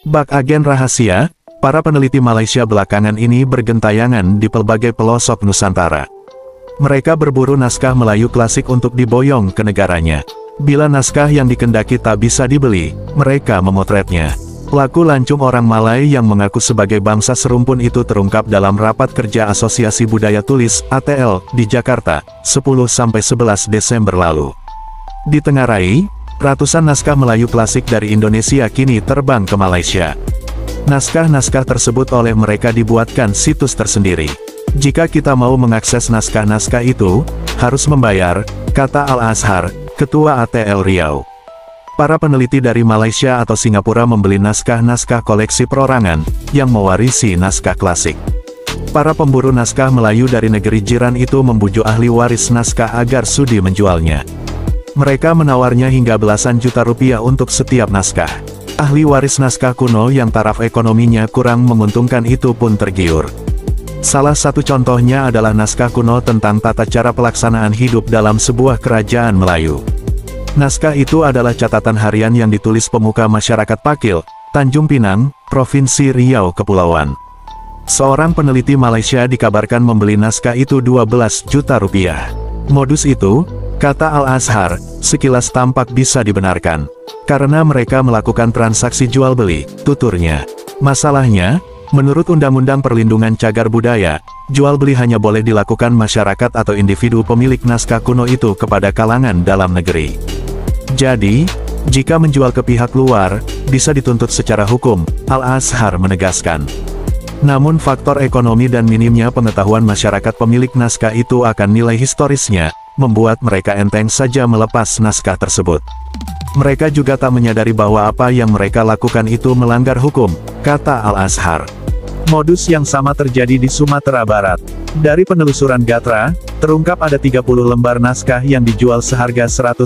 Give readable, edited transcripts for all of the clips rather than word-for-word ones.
Bak agen rahasia, para peneliti Malaysia belakangan ini bergentayangan di pelbagai pelosok Nusantara. Mereka berburu naskah Melayu klasik untuk diboyong ke negaranya. Bila naskah yang dikendaki tak bisa dibeli, mereka memotretnya. Pelaku lancung orang Malay yang mengaku sebagai bangsa serumpun itu terungkap dalam rapat kerja Asosiasi Budaya Tulis (ATL) di Jakarta, 10–11 Desember lalu. Ditengarai, ratusan naskah Melayu klasik dari Indonesia kini terbang ke Malaysia. Naskah-naskah tersebut oleh mereka dibuatkan situs tersendiri. Jika kita mau mengakses naskah-naskah itu, harus membayar, kata Al-Azhar, Ketua ATL Riau. Para peneliti dari Malaysia atau Singapura membeli naskah-naskah koleksi perorangan, yang mewarisi naskah klasik. Para pemburu naskah Melayu dari negeri jiran itu membujuk ahli waris naskah agar sudi menjualnya. Mereka menawarnya hingga belasan juta rupiah untuk setiap naskah. Ahli waris naskah kuno yang taraf ekonominya kurang menguntungkan itu pun tergiur. Salah satu contohnya adalah naskah kuno tentang tata cara pelaksanaan hidup dalam sebuah kerajaan Melayu. Naskah itu adalah catatan harian yang ditulis pemuka masyarakat Pakil, Tanjung Pinang, Provinsi Riau Kepulauan. Seorang peneliti Malaysia dikabarkan membeli naskah itu 12 juta rupiah. Modus itu, kata Al-Azhar, sekilas tampak bisa dibenarkan. Karena mereka melakukan transaksi jual-beli, tuturnya. Masalahnya, menurut Undang-Undang Perlindungan Cagar Budaya, jual-beli hanya boleh dilakukan masyarakat atau individu pemilik naskah kuno itu kepada kalangan dalam negeri. Jadi, jika menjual ke pihak luar, bisa dituntut secara hukum, Al-Azhar menegaskan. Namun faktor ekonomi dan minimnya pengetahuan masyarakat pemilik naskah itu akan nilai historisnya, membuat mereka enteng saja melepas naskah tersebut. Mereka juga tak menyadari bahwa apa yang mereka lakukan itu melanggar hukum, kata Al-Azhar. Modus yang sama terjadi di Sumatera Barat. Dari penelusuran Gatra, terungkap ada 30 lembar naskah yang dijual seharga 150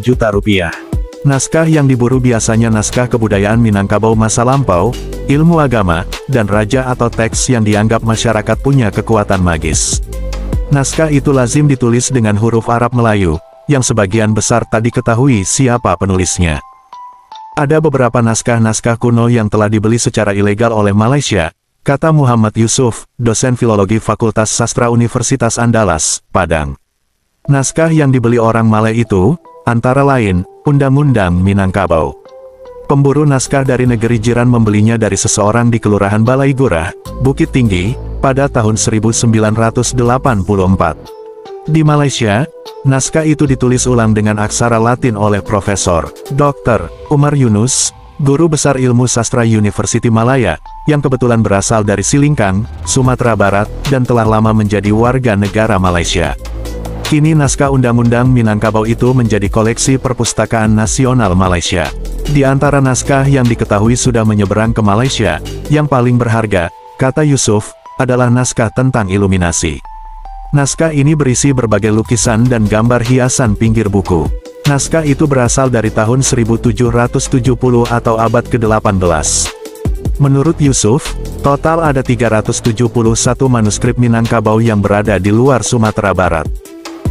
juta rupiah. Naskah yang diburu biasanya naskah kebudayaan Minangkabau masa lampau, ilmu agama, dan raja atau teks yang dianggap masyarakat punya kekuatan magis. Naskah itu lazim ditulis dengan huruf Arab Melayu, yang sebagian besar tak diketahui siapa penulisnya. Ada beberapa naskah-naskah kuno yang telah dibeli secara ilegal oleh Malaysia, kata Muhammad Yusuf, dosen filologi Fakultas Sastra Universitas Andalas, Padang. Naskah yang dibeli orang Malay itu, antara lain, Undang-Undang Minangkabau. Pemburu naskah dari negeri jiran membelinya dari seseorang di Kelurahan Balai Gurah, Bukit Tinggi, pada tahun 1984. Di Malaysia, naskah itu ditulis ulang dengan aksara Latin oleh Profesor Dr. Umar Yunus, guru besar ilmu sastra Universiti Malaya, yang kebetulan berasal dari Silingkang, Sumatera Barat, dan telah lama menjadi warga negara Malaysia. Kini naskah Undang-Undang Minangkabau itu menjadi koleksi Perpustakaan Nasional Malaysia. Di antara naskah yang diketahui sudah menyeberang ke Malaysia, yang paling berharga, kata Yusuf, adalah naskah tentang iluminasi. Naskah ini berisi berbagai lukisan dan gambar hiasan pinggir buku. Naskah itu berasal dari tahun 1770 atau abad ke-18. Menurut Yusuf, total ada 371 manuskrip Minangkabau yang berada di luar Sumatera Barat.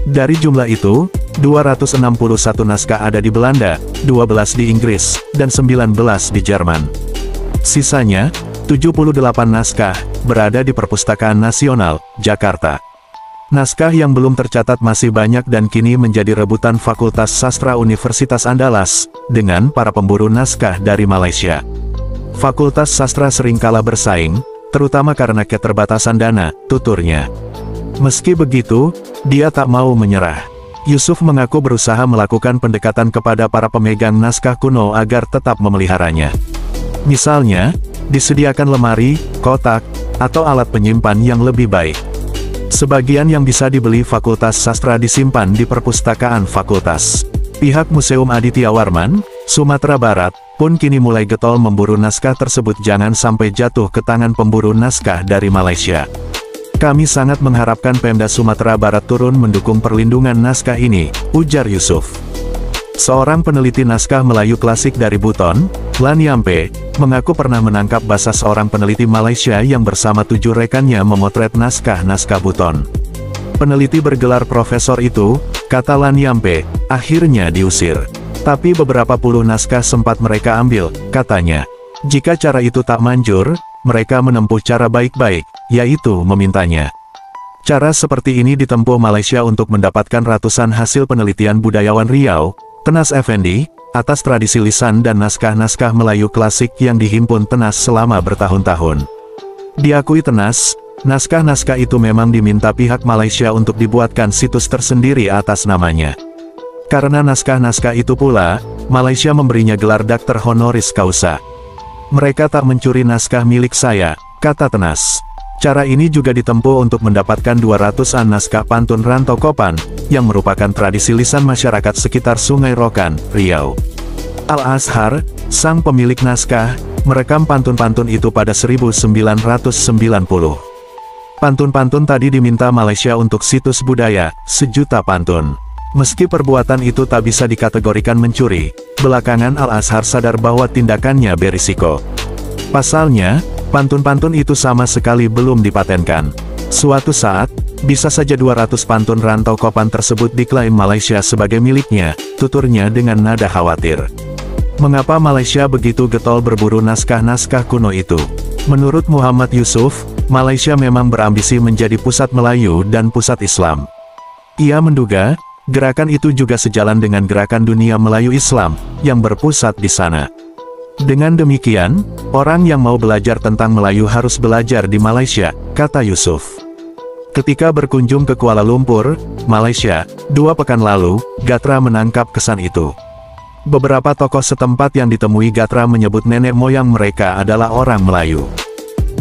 Dari jumlah itu, 261 naskah ada di Belanda, 12 di Inggris, dan 19 di Jerman. Sisanya, 78 naskah, berada di Perpustakaan Nasional, Jakarta. Naskah yang belum tercatat masih banyak dan kini menjadi rebutan Fakultas Sastra Universitas Andalas, dengan para pemburu naskah dari Malaysia. Fakultas Sastra sering kalah bersaing, terutama karena keterbatasan dana, tuturnya. Meski begitu, dia tak mau menyerah. Yusuf mengaku berusaha melakukan pendekatan kepada para pemegang naskah kuno agar tetap memeliharanya. Misalnya, disediakan lemari, kotak, atau alat penyimpan yang lebih baik. Sebagian yang bisa dibeli Fakultas Sastra disimpan di perpustakaan fakultas. Pihak Museum Aditya Warman, Sumatera Barat, pun kini mulai getol memburu naskah tersebut jangan sampai jatuh ke tangan pemburu naskah dari Malaysia. Kami sangat mengharapkan Pemda Sumatera Barat turun mendukung perlindungan naskah ini, ujar Yusuf. Seorang peneliti naskah Melayu klasik dari Buton, Lan Yampe, mengaku pernah menangkap basah seorang peneliti Malaysia yang bersama 7 rekannya memotret naskah-naskah Buton. Peneliti bergelar profesor itu, kata Lan Yampe, akhirnya diusir. Tapi beberapa puluh naskah sempat mereka ambil, katanya. Jika cara itu tak manjur, mereka menempuh cara baik-baik, yaitu memintanya. Cara seperti ini ditempuh Malaysia untuk mendapatkan ratusan hasil penelitian budayawan Riau, Tenas Effendi, atas tradisi lisan dan naskah-naskah Melayu klasik yang dihimpun Tenas selama bertahun-tahun. Diakui Tenas, naskah-naskah itu memang diminta pihak Malaysia untuk dibuatkan situs tersendiri atas namanya. Karena naskah-naskah itu pula, Malaysia memberinya gelar Dr. Honoris Causa. Mereka tak mencuri naskah milik saya, kata Tenas. Cara ini juga ditempuh untuk mendapatkan 200-an naskah pantun Rantau Kopan, yang merupakan tradisi lisan masyarakat sekitar Sungai Rokan, Riau. Al-Azhar, sang pemilik naskah, merekam pantun-pantun itu pada 1990. Pantun-pantun tadi diminta Malaysia untuk situs budaya, 1 juta pantun. Meski perbuatan itu tak bisa dikategorikan mencuri, belakangan Al-Azhar sadar bahwa tindakannya berisiko. Pasalnya, pantun-pantun itu sama sekali belum dipatenkan. Suatu saat, bisa saja 200 pantun Rantau Kopan tersebut diklaim Malaysia sebagai miliknya, tuturnya dengan nada khawatir. Mengapa Malaysia begitu getol berburu naskah-naskah kuno itu? Menurut Muhammad Yusuf, Malaysia memang berambisi menjadi pusat Melayu dan pusat Islam. Ia menduga, gerakan itu juga sejalan dengan gerakan dunia Melayu Islam, yang berpusat di sana. Dengan demikian, orang yang mau belajar tentang Melayu harus belajar di Malaysia, kata Yusuf. Ketika berkunjung ke Kuala Lumpur, Malaysia, 2 pekan lalu, Gatra menangkap kesan itu. Beberapa tokoh setempat yang ditemui Gatra menyebut nenek moyang mereka adalah orang Melayu.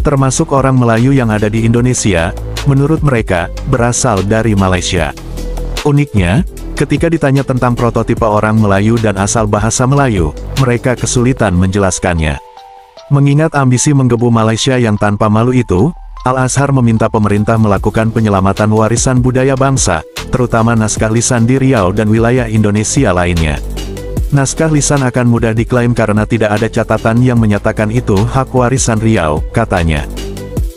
Termasuk orang Melayu yang ada di Indonesia, menurut mereka, berasal dari Malaysia. Uniknya, ketika ditanya tentang prototipe orang Melayu dan asal bahasa Melayu, mereka kesulitan menjelaskannya. Mengingat ambisi menggebu Malaysia yang tanpa malu itu, Al-Azhar meminta pemerintah melakukan penyelamatan warisan budaya bangsa, terutama naskah lisan di Riau dan wilayah Indonesia lainnya. Naskah lisan akan mudah diklaim karena tidak ada catatan yang menyatakan itu hak warisan Riau, katanya.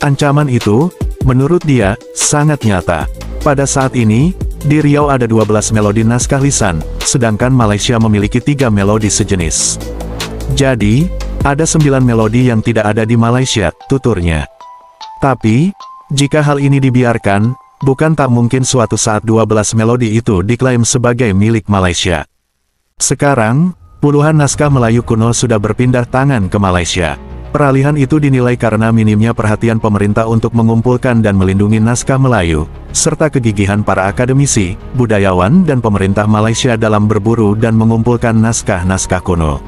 Ancaman itu, menurut dia, sangat nyata. Pada saat ini, di Riau ada 12 melodi naskah lisan, sedangkan Malaysia memiliki 3 melodi sejenis. Jadi, ada 9 melodi yang tidak ada di Malaysia, tuturnya. Tapi, jika hal ini dibiarkan, bukan tak mungkin suatu saat 12 melodi itu diklaim sebagai milik Malaysia. Sekarang, puluhan naskah Melayu kuno sudah berpindah tangan ke Malaysia. Peralihan itu dinilai karena minimnya perhatian pemerintah untuk mengumpulkan dan melindungi naskah Melayu, serta kegigihan para akademisi, budayawan dan pemerintah Malaysia dalam berburu dan mengumpulkan naskah-naskah kuno.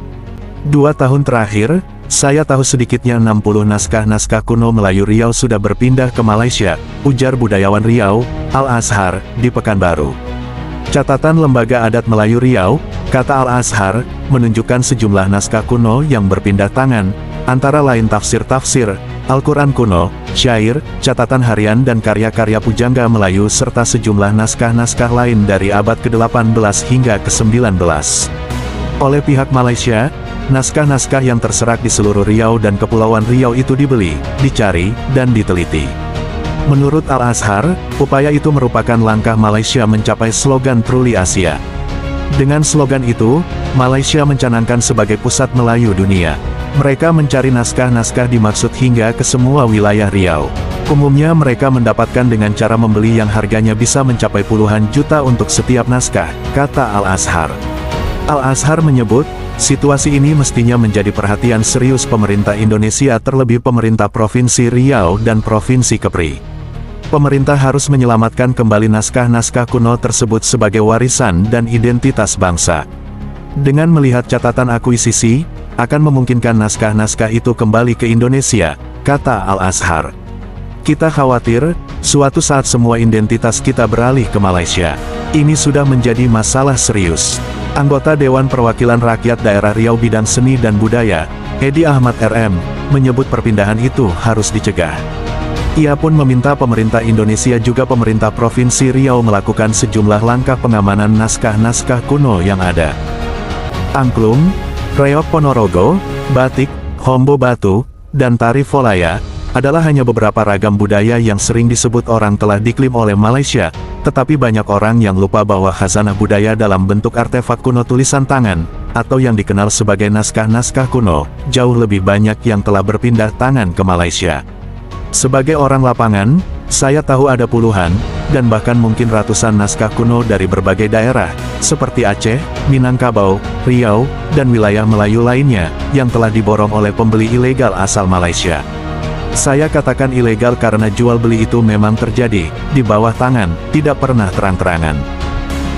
2 tahun terakhir, saya tahu sedikitnya 60 naskah-naskah kuno Melayu Riau sudah berpindah ke Malaysia, ujar budayawan Riau, Al-Azhar, di Pekanbaru. Catatan Lembaga Adat Melayu Riau, kata Al-Azhar, menunjukkan sejumlah naskah kuno yang berpindah tangan, antara lain tafsir-tafsir, Al-Quran kuno, syair, catatan harian dan karya-karya pujangga Melayu serta sejumlah naskah-naskah lain dari abad ke-18 hingga ke-19. Oleh pihak Malaysia, naskah-naskah yang terserak di seluruh Riau dan Kepulauan Riau itu dibeli, dicari, dan diteliti. Menurut Al-Azhar, upaya itu merupakan langkah Malaysia mencapai slogan Truly Asia. Dengan slogan itu, Malaysia mencanangkan sebagai pusat Melayu dunia. Mereka mencari naskah-naskah dimaksud hingga ke semua wilayah Riau. Umumnya mereka mendapatkan dengan cara membeli yang harganya bisa mencapai puluhan juta untuk setiap naskah, kata Al-Azhar. Al-Azhar menyebut, situasi ini mestinya menjadi perhatian serius pemerintah Indonesia terlebih pemerintah Provinsi Riau dan Provinsi Kepri. Pemerintah harus menyelamatkan kembali naskah-naskah kuno tersebut sebagai warisan dan identitas bangsa. Dengan melihat catatan akuisisi, akan memungkinkan naskah-naskah itu kembali ke Indonesia, kata Al-Azhar. Kita khawatir, suatu saat semua identitas kita beralih ke Malaysia. Ini sudah menjadi masalah serius. Anggota Dewan Perwakilan Rakyat Daerah Riau Bidang Seni dan Budaya, Edi Ahmad RM, menyebut perpindahan itu harus dicegah. Ia pun meminta pemerintah Indonesia juga pemerintah Provinsi Riau melakukan sejumlah langkah pengamanan naskah-naskah kuno yang ada. Angklung, reok Ponorogo, batik, hombo batu, dan tari Folaya, adalah hanya beberapa ragam budaya yang sering disebut orang telah diklaim oleh Malaysia, Tetapi banyak orang yang lupa bahwa khazanah budaya dalam bentuk artefak kuno tulisan tangan, atau yang dikenal sebagai naskah-naskah kuno, jauh lebih banyak yang telah berpindah tangan ke Malaysia. Sebagai orang lapangan, saya tahu ada puluhan, dan bahkan mungkin ratusan naskah kuno dari berbagai daerah, seperti Aceh, Minangkabau, Riau, dan wilayah Melayu lainnya, yang telah diborong oleh pembeli ilegal asal Malaysia. Saya katakan ilegal karena jual beli itu memang terjadi, di bawah tangan, tidak pernah terang-terangan.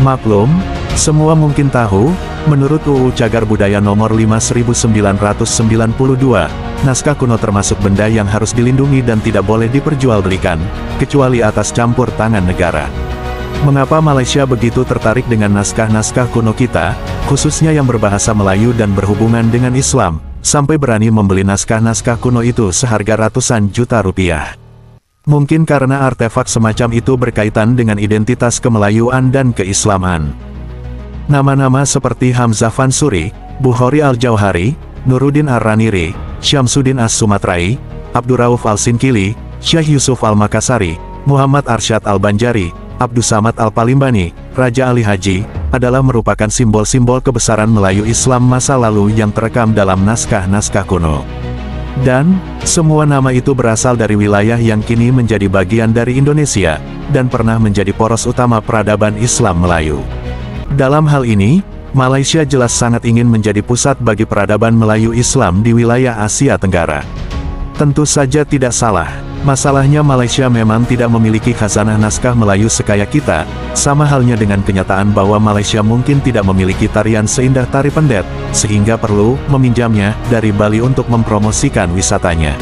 Maklum, semua mungkin tahu, menurut UU Cagar Budaya Nomor 5.992, naskah kuno termasuk benda yang harus dilindungi dan tidak boleh diperjualbelikan, kecuali atas campur tangan negara. Mengapa Malaysia begitu tertarik dengan naskah-naskah kuno kita, khususnya yang berbahasa Melayu dan berhubungan dengan Islam, sampai berani membeli naskah-naskah kuno itu seharga ratusan juta rupiah? Mungkin karena artefak semacam itu berkaitan dengan identitas kemelayuan dan keislaman. Nama-nama seperti Hamzah Fansuri, Bukhari Al-Jauhari, Nuruddin Ar-Raniri, Syamsuddin As-Sumatrai, Abdurrauf Al-Sinkili, Syekh Yusuf Al-Makassari, Muhammad Arsyad Al-Banjari, Abdussamad Al-Palimbani, Raja Ali Haji, adalah merupakan simbol-simbol kebesaran Melayu Islam masa lalu yang terekam dalam naskah-naskah kuno. Dan, semua nama itu berasal dari wilayah yang kini menjadi bagian dari Indonesia, dan pernah menjadi poros utama peradaban Islam Melayu. Dalam hal ini, Malaysia jelas sangat ingin menjadi pusat bagi peradaban Melayu Islam di wilayah Asia Tenggara. Tentu saja tidak salah. Masalahnya Malaysia memang tidak memiliki khazanah naskah Melayu sekaya kita, sama halnya dengan kenyataan bahwa Malaysia mungkin tidak memiliki tarian seindah tari pendet, sehingga perlu meminjamnya dari Bali untuk mempromosikan wisatanya.